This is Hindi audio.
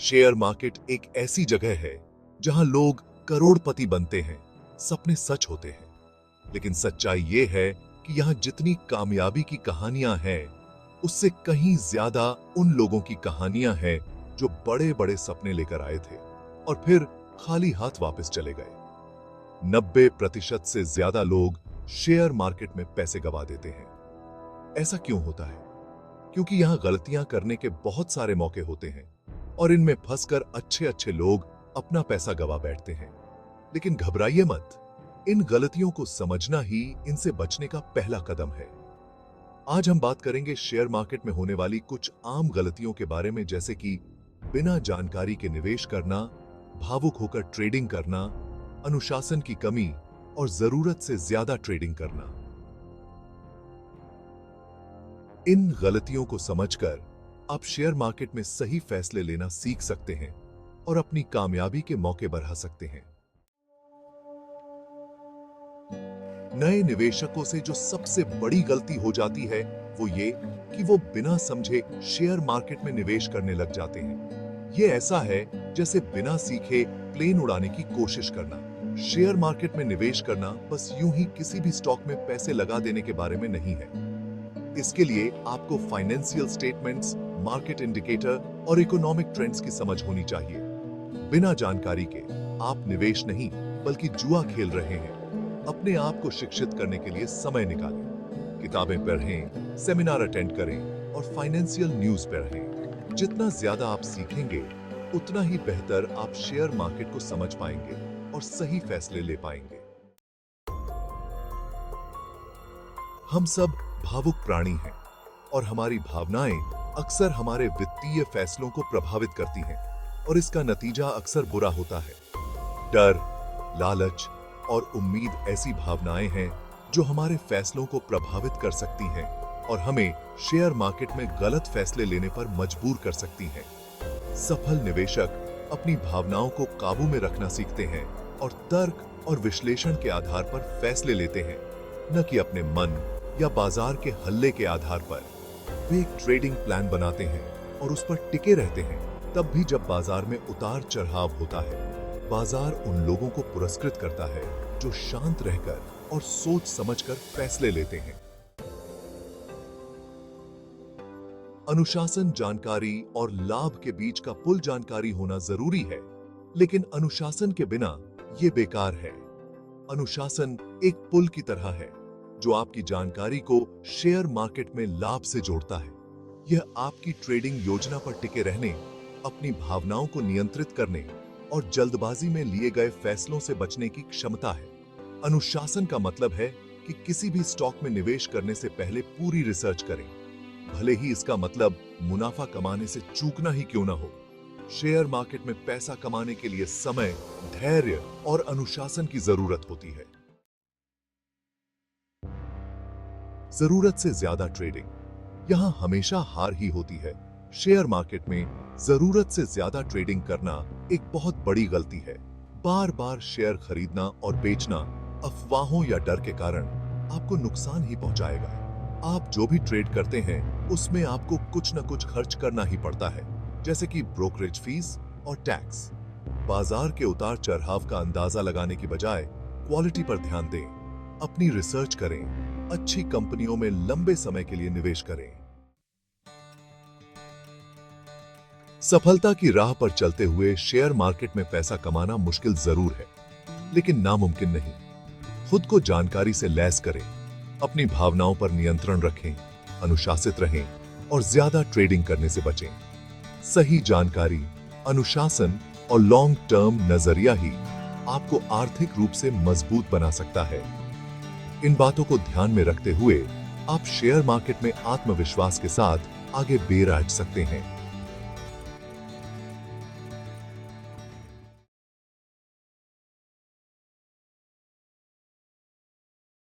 शेयर मार्केट एक ऐसी जगह है जहां लोग करोड़पति बनते हैं, सपने सच होते हैं। लेकिन सच्चाई ये है कि यहां जितनी कामयाबी की कहानियां हैं, उससे कहीं ज्यादा उन लोगों की कहानियां हैं जो बड़े बड़े सपने लेकर आए थे और फिर खाली हाथ वापस चले गए। 90% से ज्यादा लोग शेयर मार्केट में पैसे गंवा देते हैं। ऐसा क्यों होता है? क्योंकि यहां गलतियां करने के बहुत सारे मौके होते हैं और इनमें फंसकर अच्छे अच्छे लोग अपना पैसा गंवा बैठते हैं। लेकिन घबराइए मत, इन गलतियों को समझना ही इनसे बचने का पहला कदम है। आज हम बात करेंगे शेयर मार्केट में होने वाली कुछ आम गलतियों के बारे में, जैसे कि बिना जानकारी के निवेश करना, भावुक होकर ट्रेडिंग करना, अनुशासन की कमी और जरूरत से ज्यादा ट्रेडिंग करना। इन गलतियों को समझकर आप शेयर मार्केट में सही फैसले लेना सीख सकते हैं और अपनी कामयाबी के मौके बढ़ा सकते हैं। नए निवेशकों से जो सबसे बड़ी गलती हो जाती है वो ये कि वो बिना समझे शेयर मार्केट में निवेश करने लग जाते हैं। ये ऐसा है जैसे बिना सीखे प्लेन उड़ाने की कोशिश करना। शेयर मार्केट में निवेश करना बस यूं ही किसी भी स्टॉक में पैसे लगा देने के बारे में नहीं है। इसके लिए आपको फाइनेंशियल स्टेटमेंट्स, मार्केट इंडिकेटर और इकोनॉमिक ट्रेंड्स की समझ होनी चाहिए। बिना जानकारी के आप निवेश नहीं बल्कि जुआ खेल रहे हैं। अपने आप को शिक्षित करने के लिए समय निकालें, किताबें पढ़ें, सेमिनार अटेंड करें और फाइनेंशियल न्यूज़ पढ़ें। जितना ज्यादा आप सीखेंगे, उतना ही बेहतर आप शेयर मार्केट को समझ पाएंगे और सही फैसले ले पाएंगे। हम सब भावुक प्राणी हैं और हमारी भावनाएं अक्सर हमारे वित्तीय फैसलों को प्रभावित करती हैं और इसका नतीजा अक्सर बुरा होता है। डर, लालच और उम्मीद ऐसी भावनाएं हैं जो हमारे फैसलों को प्रभावित कर सकती हैं और हमें शेयर मार्केट में गलत फैसले लेने पर मजबूर कर सकती हैं। सफल निवेशक अपनी भावनाओं को काबू में रखना सीखते हैं और तर्क और विश्लेषण के आधार पर फैसले लेते हैं, न कि अपने मन या बाजार के हल्ले के आधार पर। वे एक ट्रेडिंग प्लान बनाते हैं और उस पर टिके रहते हैं, तब भी जब बाजार में उतार चढ़ाव होता है। बाजार उन लोगों को पुरस्कृत करता है जो शांत रहकर और सोच समझकर फैसले लेते हैं। अनुशासन, जानकारी और लाभ के बीच का पुल जानकारी होना जरूरी है, लेकिन अनुशासन के बिना यह बेकार है। अनुशासन एक पुल की तरह है जो आपकी जानकारी को शेयर मार्केट में लाभ से जोड़ता है। यह आपकी ट्रेडिंग योजना पर टिके रहने, अपनी भावनाओं को नियंत्रित करने और जल्दबाजी में लिए गए फैसलों से बचने की क्षमता है। अनुशासन का मतलब है कि किसी भी स्टॉक में निवेश करने से पहले पूरी रिसर्च करें, भले ही इसका मतलब मुनाफा कमाने से चूकना ही क्यों ना हो। शेयर मार्केट में पैसा कमाने के लिए समय, धैर्य और अनुशासन की जरूरत होती है। जरूरत से ज्यादा ट्रेडिंग, यहां हमेशा हार ही होती है। शेयर मार्केट में जरूरत से ज्यादा ट्रेडिंग करना एक बहुत बड़ी गलती है। बार बार शेयर खरीदना और बेचना अफवाहों या डर के कारण आपको नुकसान ही पहुंचाएगा। आप जो भी ट्रेड करते हैं उसमें आपको कुछ न कुछ खर्च करना ही पड़ता है, जैसे कि ब्रोकरेज फीस और टैक्स। बाजार के उतार चढ़ाव का अंदाजा लगाने की बजाय क्वालिटी पर ध्यान दें, अपनी रिसर्च करें, अच्छी कंपनियों में लंबे समय के लिए निवेश करें। सफलता की राह पर चलते हुए शेयर मार्केट में पैसा कमाना मुश्किल जरूर है, लेकिन नामुमकिन नहीं। खुद को जानकारी से लैस करें, अपनी भावनाओं पर नियंत्रण रखें, अनुशासित रहें और ज्यादा ट्रेडिंग करने से बचें। सही जानकारी, अनुशासन और लॉन्ग टर्म नजरिया ही आपको आर्थिक रूप से मजबूत बना सकता है। इन बातों को ध्यान में रखते हुए आप शेयर मार्केट में आत्मविश्वास के साथ आगे बढ़ सकते हैं।